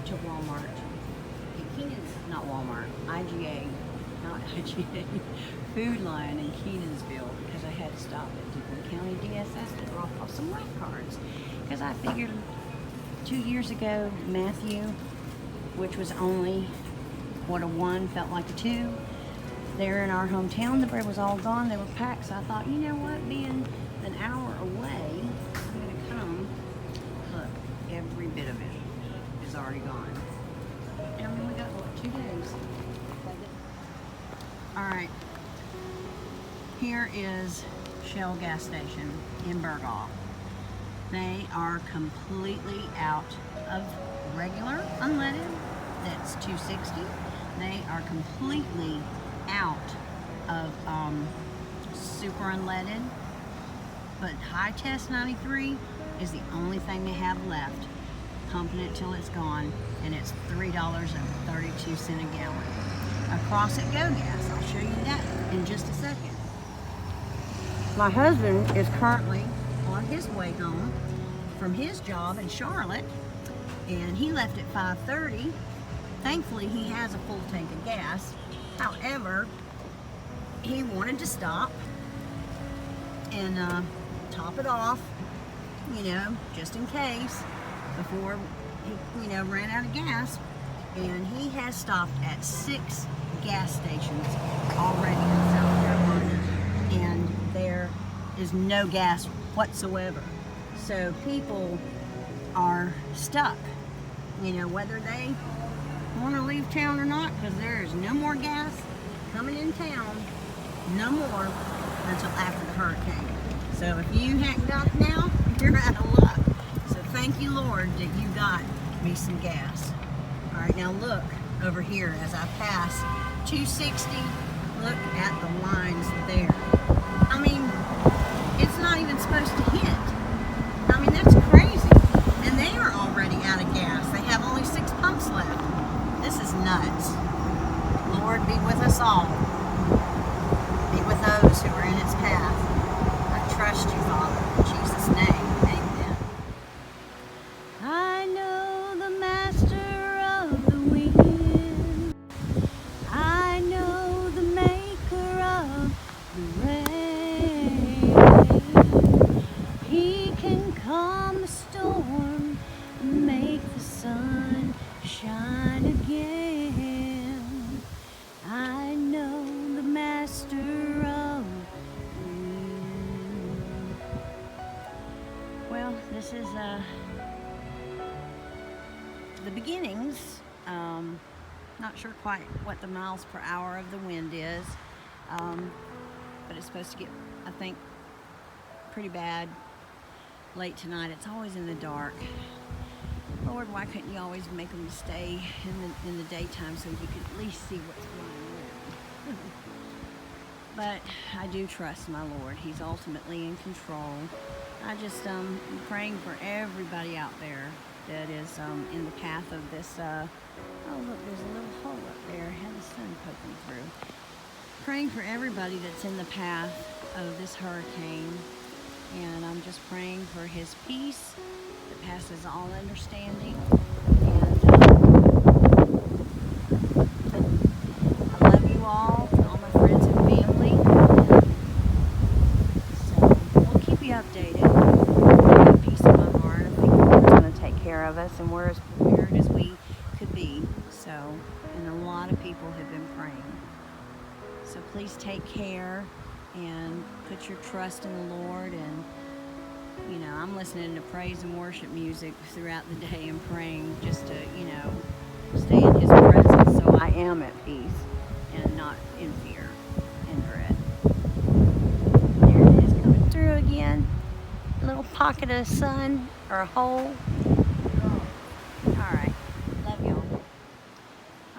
to Walmart. Keenan's, not Walmart, IGA, not IGA, Food Line in Kenansville, because I had to stop at Duplin County DSS to drop off some life cards. Because I figured 2 years ago, Matthew, which was only, what, a 1, felt like a 2. There in our hometown, the bread was all gone. They were packed, so I thought, you know what, being an hour away, I'm going to come. Look, every bit of it is already gone. And I mean, we got, what, 2 days? All right. Here is Shell gas station in Burgaw. They are completely out of regular unleaded. That's $2.60. They are completely out of super unleaded, but high test 93 is the only thing they have left. Pumping it till it's gone, and it's $3.32 a gallon. Across it go gas. I'll show you that in just a second. My husband is currently on his way home from his job in Charlotte, and he left at 5:30. Thankfully, he has a full tank of gas. However, he wanted to stop and top it off, you know, just in case, before he, you know, ran out of gas. And he has stopped at 6 gas stations already in South Carolina, and there is no gas whatsoever. So people are stuck, you know, whether they want to leave town or not, because there is no more gas coming in town, no more until after the hurricane. So if you hadn't got it now, you're out of luck. So thank you, Lord, that you got me some gas. All right, now look over here as I pass 260. Look at the lines there. I mean, it's not even supposed to hit. I mean, that's crazy. And they are already out of gas. They have only 6 pumps left. This is nuts. Lord, be with us all. Be with those who are in its path. I trust you, Father, in Jesus' name. Amen. I know the master of the wind. I know the maker of the rain. He can calm the storm and make the sun shine again. I know the master of the wind. Well, this is the beginnings. Not sure quite what the miles per hour of the wind is, but it's supposed to get, I think, pretty bad late tonight. It's always in the dark. Lord, why couldn't you always make them stay in the daytime so you could at least see what's going on? But I do trust my Lord. He's ultimately in control. I just am praying for everybody out there that is in the path of this. Oh, look, there's a little hole up there. Had the sun poking through. Praying for everybody that's in the path of this hurricane. And I'm just praying for his peace that passes all understanding. And I love you all my friends and family. So we'll keep you updated. With peace in my heart. I think the Lord's going to take care of us, and we're as prepared as we could be. So, and a lot of people have been praying. So please take care and put your trust in the Lord. And you know, I'm listening to praise and worship music throughout the day and praying just to, you know, stay in his presence so I am at peace and not in fear and dread. There it is coming through again. A little pocket of sun or a hole. Alright, love y'all.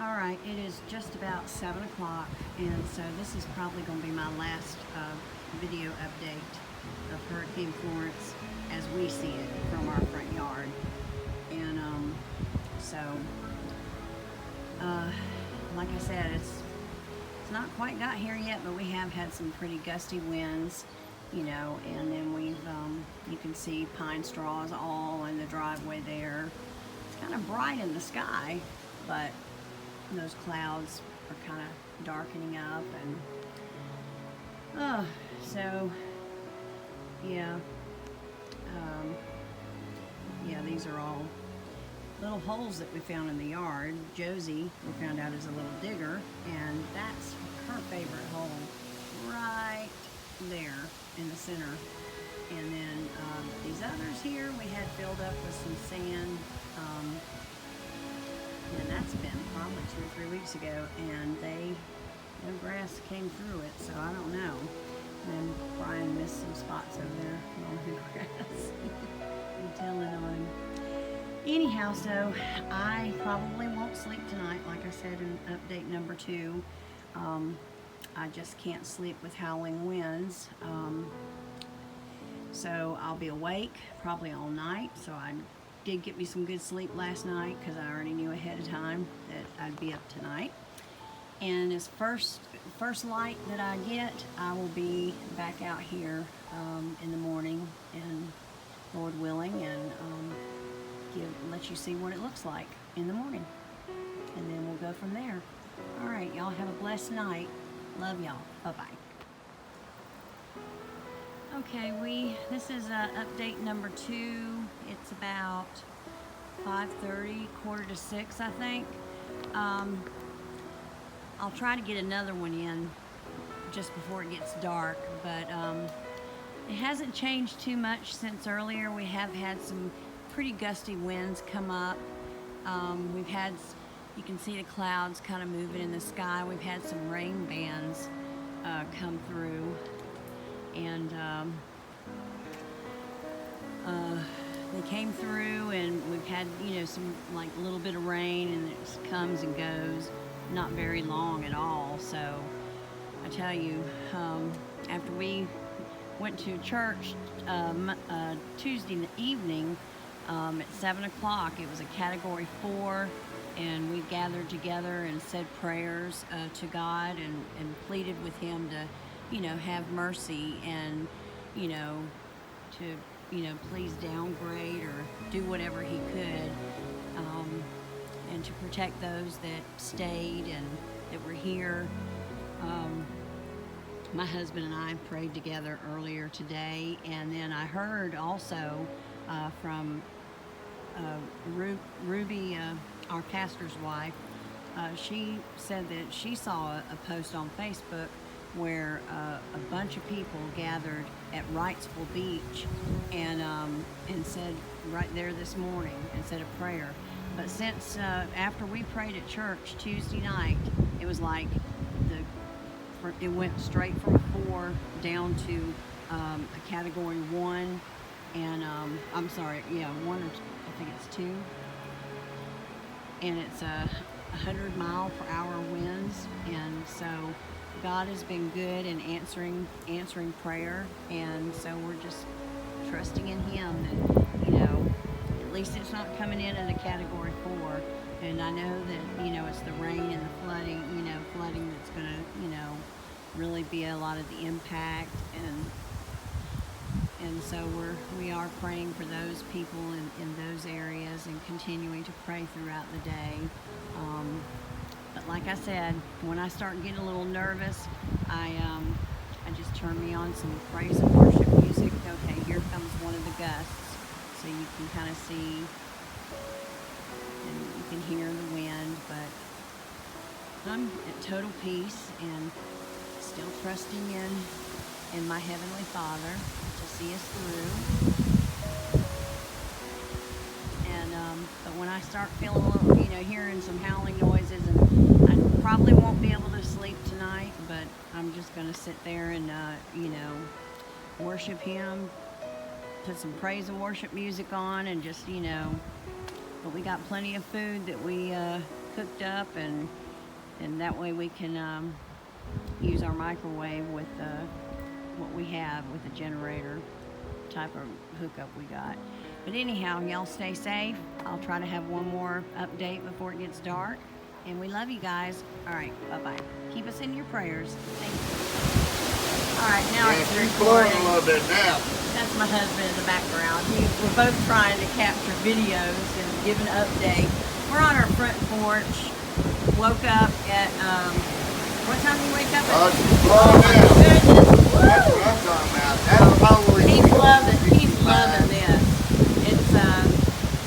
Alright, it is just about 7 o'clock, and so this is probably going to be my last video update of Hurricane Florence as we see it from our front yard. And like I said, it's not quite got here yet, but we have had some pretty gusty winds, you know, and then we've you can see pine straws all in the driveway there. It's kind of bright in the sky, but those clouds are kind of darkening up, and so yeah, yeah, these are all little holes that we found in the yard. Josie, we found out, is a little digger, and that's her favorite hole, right there in the center. And then these others here we had filled up with some sand, and that's been probably 2 or 3 weeks ago, and no grass came through it, so I don't know. And Brian missed some spots over there on the grass. I'm telling on him. Anyhow, so I probably won't sleep tonight, like I said in update number 2. I just can't sleep with howling winds. So I'll be awake probably all night. So I did get me some good sleep last night because I already knew ahead of time that I'd be up tonight. And as first light that I get, I will be back out here in the morning, and Lord willing, and let you see what it looks like in the morning, and then we'll go from there. All right, y'all have a blessed night. Love y'all. Bye-bye. Okay, this is update number 2. It's about 5:30, 5:45, I think. I'll try to get another one in just before it gets dark, but it hasn't changed too much since earlier. We have had some pretty gusty winds come up. We've had, you can see the clouds kind of moving in the sky. We've had some rain bands come through, and they came through, and we've had, some like a little bit of rain, and it comes and goes, not very long at all. So I tell you, after we went to church Tuesday evening at 7 o'clock, it was a category 4, and we gathered together and said prayers to God, and pleaded with him to, have mercy, and, to, please downgrade or do whatever he could, and to protect those that stayed and that were here. My husband and I prayed together earlier today, and then I heard also from Ruby, our pastor's wife. She said that she saw a post on Facebook where a bunch of people gathered at Wrightsville Beach, and said right there this morning, and said a prayer. But since after we prayed at church Tuesday night, it was like it went straight from a 4 down to a category 1, and I'm sorry, 1, or I think it's 2, and it's 100-mile-per-hour winds. And so God has been good in answering prayer, and so we're just trusting in him that, at least it's not coming in at a category 4. And I know that, it's the rain and the flooding, flooding that's going to, really be a lot of the impact. And so we are praying for those people in those areas, and continuing to pray throughout the day. But like I said, when I start getting a little nervous, I just turn me on some praise and worship music. Okay, here comes one of the gusts, so you can kind of see, and you can hear the wind. But I'm at total peace, and still trusting in my Heavenly Father to see us through. And but when I start feeling a little, hearing some howling noises, and I probably won't be able to sleep tonight, but I'm just going to sit there and worship him, put some praise and worship music on, and just but we got plenty of food that we cooked up, and that way we can use our microwave with what we have with the generator type of hookup we got. But anyhow, y'all stay safe. I'll try to have one more update before it gets dark, and we love you guys. All right, bye-bye. Keep us in your prayers. Thank you. Alright, now Yeah, it's she's blowing recording. a little bit now. That's my husband in the background. We're both trying to capture videos and give an update. We're on our front porch. Woke up at, what time do you wake up at? Oh, she's blowing my now. goodness. That's Woo! what I'm talking about. That's probably He's loving 65. this. It's,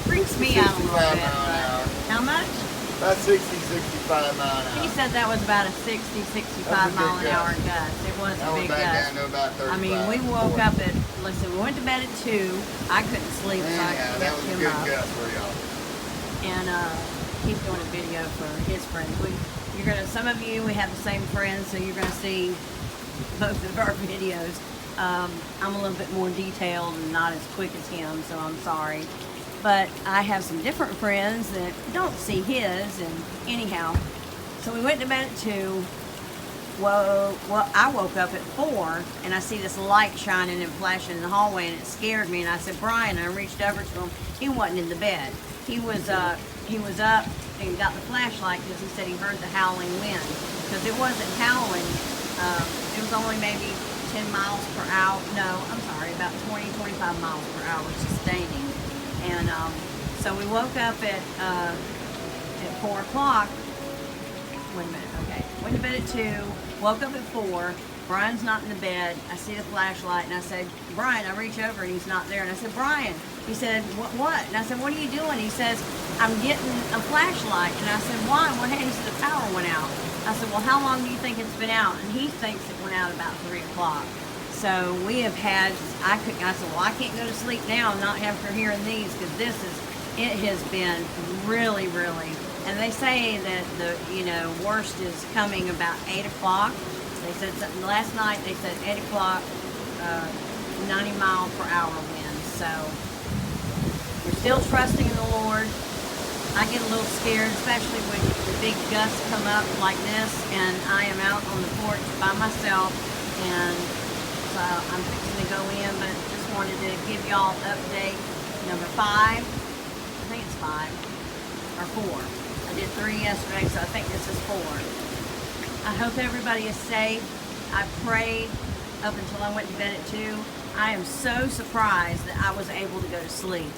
freaks me out a little 65 bit. mile an But hour. how much? About 60-65 mile an He hour. said that was about a 60-65 mile an hour gust. It was That a was big back gust. down to about 35. I mean, we woke up at, listen, we went to bed at 2. I couldn't sleep, so I Anyhow, that kept was a him good up. gust for y'all. And he's doing a video for his friends. Some of you, we have the same friends, so you're gonna see both of our videos. I'm a little bit more detailed and not as quick as him, so I'm sorry. But I have some different friends that don't see his, and anyhow, so we went to bed at 2. Well, I woke up at 4, and I see this light shining and flashing in the hallway, and it scared me. And I said, Brian, I reached over to him. He wasn't in the bed. He was up and got the flashlight because he said he heard the howling wind. Because it wasn't howling. It was only maybe 10 miles per hour. No, I'm sorry, about 20-25 miles per hour sustaining. And so we woke up at 4 o'clock. Wait a minute, okay. Went to bed at 2, woke up at 4. Brian's not in the bed. I see the flashlight, and I said, Brian, I reach over, and he's not there. And I said, Brian. He said, what? And I said, what are you doing? He says, I'm getting a flashlight. And I said, why? What happened? He said, the power went out. I said, well, how long do you think it's been out? And he thinks it went out about 3 o'clock. So we have had, I said, well, I can't go to sleep now, not after hearing these, because it has been really, really, and they say that the, worst is coming about 8 o'clock. They said something last night, they said 8 o'clock, 90 mile per hour winds. So we're still trusting in the Lord. I get a little scared, especially when the big gusts come up like this, and I am out on the porch by myself, and so I'm fixing to go in, but just wanted to give y'all update number 5. I think it's 5 or 4. I did 3 yesterday, so I think this is 4. I hope everybody is safe. I prayed up until I went to bed at 2. I am so surprised that I was able to go to sleep.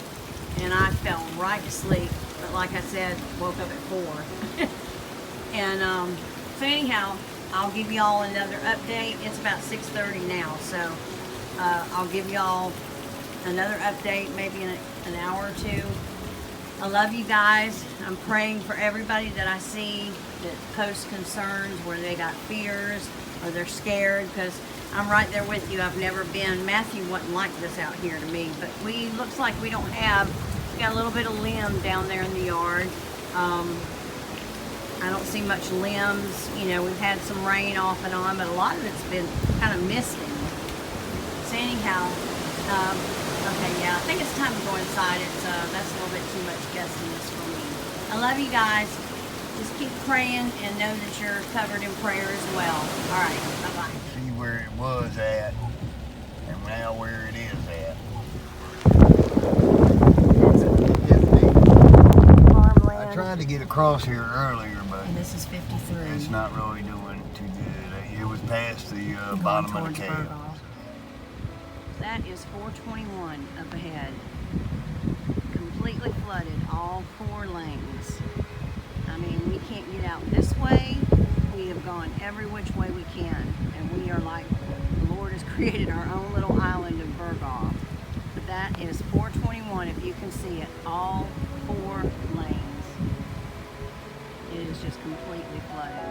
And I fell right to sleep. But like I said, woke up at 4. And so anyhow, I'll give y'all another update. It's about 6:30 now. So I'll give y'all another update maybe in an hour or 2. I love you guys. I'm praying for everybody that I see that posts concerns where they got fears or they're scared, because I'm right there with you. I've never been. Matthew wasn't like this out here to me, but looks like we don't have. We got a little bit of limb down there in the yard. I don't see much limbs. We've had some rain off and on, but a lot of it's been kind of misting. So anyhow, okay, yeah, I think it's time to go inside. That's a little bit too much gustiness for me. I love you guys. Just keep praying and know that you're covered in prayer as well. All right, bye-bye. See where it was at, and now where it is at. Farmland. I tried to get across here earlier, but And this is 53. it's not really doing too good. It was past the Going bottom of the towards cab. Berghoff. That is 421 up ahead. Completely flooded, all 4 lanes. I mean, we can't get out this way. We have gone every which way we can. And we are like, the Lord has created our own little island of Berghoff. But that is 421, if you can see it, all 4 lanes. It is just completely flooded.